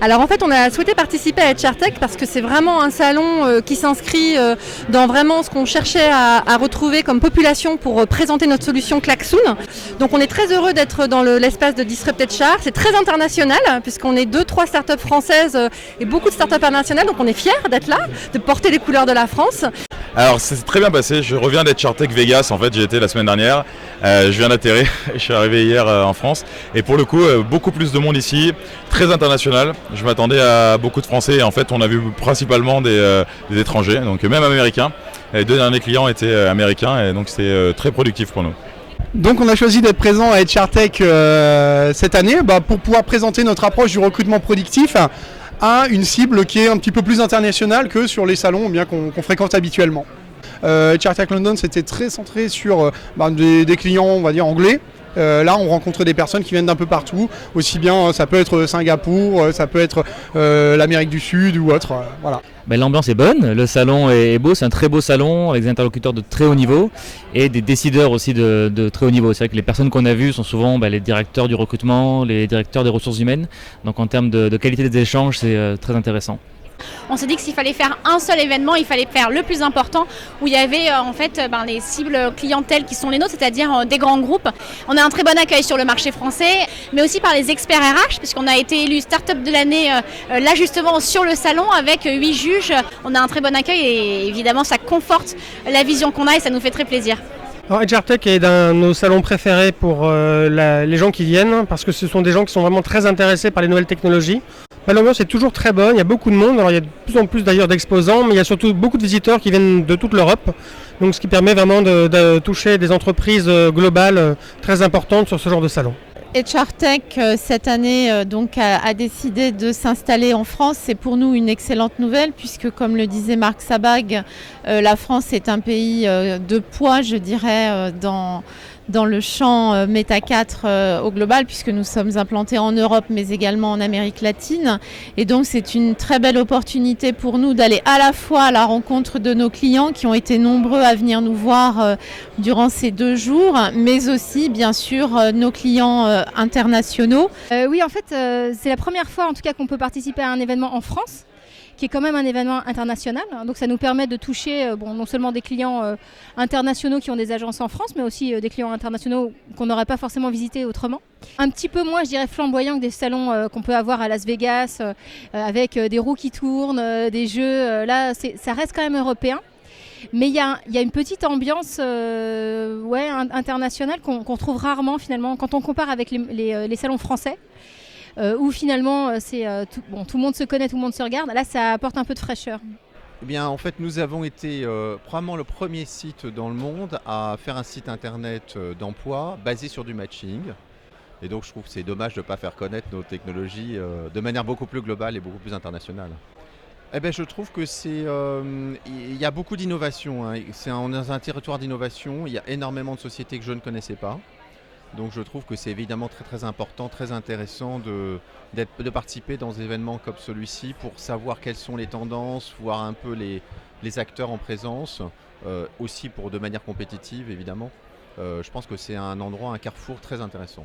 Alors en fait, on a souhaité participer à EdgeArtech parce que c'est vraiment un salon qui s'inscrit dans vraiment ce qu'on cherchait à retrouver comme population pour présenter notre solution Klaxoon. Donc on est très heureux d'être dans l'espace de Disrupt HR. C'est très international puisqu'on est 2-3 startups françaises et beaucoup de startups internationales. Donc on est fiers d'être là, de porter les couleurs de la France. Alors c'est très bien passé, je reviens d'EdgeArtech Vegas, en fait j'y étais la semaine dernière, je viens d'atterrir, je suis arrivé hier en France et pour le coup beaucoup plus de monde ici, très international, je m'attendais à beaucoup de Français et en fait on a vu principalement des étrangers, donc même américains, les 2 derniers clients étaient américains et donc c'était très productif pour nous. Donc on a choisi d'être présent à EdgeArtech cette année pour pouvoir présenter notre approche du recrutement productif à une cible qui est un petit peu plus internationale que sur les salons qu'on fréquente habituellement. EdgeArtech London c'était très centré sur des clients on va dire anglais. Là on rencontre des personnes qui viennent d'un peu partout, aussi bien ça peut être Singapour, ça peut être l'Amérique du Sud ou autre, voilà. L'ambiance est bonne, le salon est beau, c'est un très beau salon avec des interlocuteurs de très haut niveau et des décideurs aussi de très haut niveau. C'est vrai que les personnes qu'on a vues sont souvent les directeurs du recrutement, les directeurs des ressources humaines, donc en termes de qualité des échanges c'est très intéressant. On s'est dit que s'il fallait faire un seul événement, il fallait faire le plus important où il y avait les cibles clientèles qui sont les nôtres, c'est-à-dire des grands groupes. On a un très bon accueil sur le marché français, mais aussi par les experts RH, puisqu'on a été élu Startup de l'année là justement sur le salon avec 8 juges. On a un très bon accueil et évidemment ça conforte la vision qu'on a et ça nous fait très plaisir. Alors EdgeArtech est un de nos salons préférés pour les gens qui viennent parce que ce sont des gens qui sont vraiment très intéressés par les nouvelles technologies. L'ambiance est toujours très bonne, il y a beaucoup de monde, alors il y a de plus en plus d'ailleurs d'exposants, mais il y a surtout beaucoup de visiteurs qui viennent de toute l'Europe, donc ce qui permet vraiment de toucher des entreprises globales très importantes sur ce genre de salon. EdgeArtech cette année a décidé de s'installer en France. C'est pour nous une excellente nouvelle puisque comme le disait Marc Sabag, la France est un pays de poids je dirais dans le champ Meta 4 au global puisque nous sommes implantés en Europe mais également en Amérique latine et donc c'est une très belle opportunité pour nous d'aller à la fois à la rencontre de nos clients qui ont été nombreux à venir nous voir durant ces 2 jours mais aussi bien sûr nos clients internationaux. Oui en fait c'est la première fois en tout cas qu'on peut participer à un événement en France qui est quand même un événement international. Donc ça nous permet de toucher non seulement des clients internationaux qui ont des agences en France, mais aussi des clients internationaux qu'on n'aurait pas forcément visités autrement. Un petit peu moins, je dirais, flamboyant que des salons qu'on peut avoir à Las Vegas, avec des roues qui tournent, des jeux. Là, ça reste quand même européen. Mais il y a une petite ambiance internationale qu'on trouve rarement finalement quand on compare avec les salons français. Où finalement tout le monde se connaît, tout le monde se regarde. Là, ça apporte un peu de fraîcheur. Eh bien, en fait, nous avons été probablement le premier site dans le monde à faire un site internet d'emploi basé sur du matching. Et donc, je trouve que c'est dommage de ne pas faire connaître nos technologies de manière beaucoup plus globale et beaucoup plus internationale. Eh bien, je trouve que il y a beaucoup d'innovation. On est dans un territoire d'innovation. Il y a énormément de sociétés que je ne connaissais pas. Donc je trouve que c'est évidemment très très important, très intéressant de participer dans des événements comme celui-ci pour savoir quelles sont les tendances, voir un peu les acteurs en présence, aussi de manière compétitive évidemment. Je pense que c'est un endroit, un carrefour très intéressant.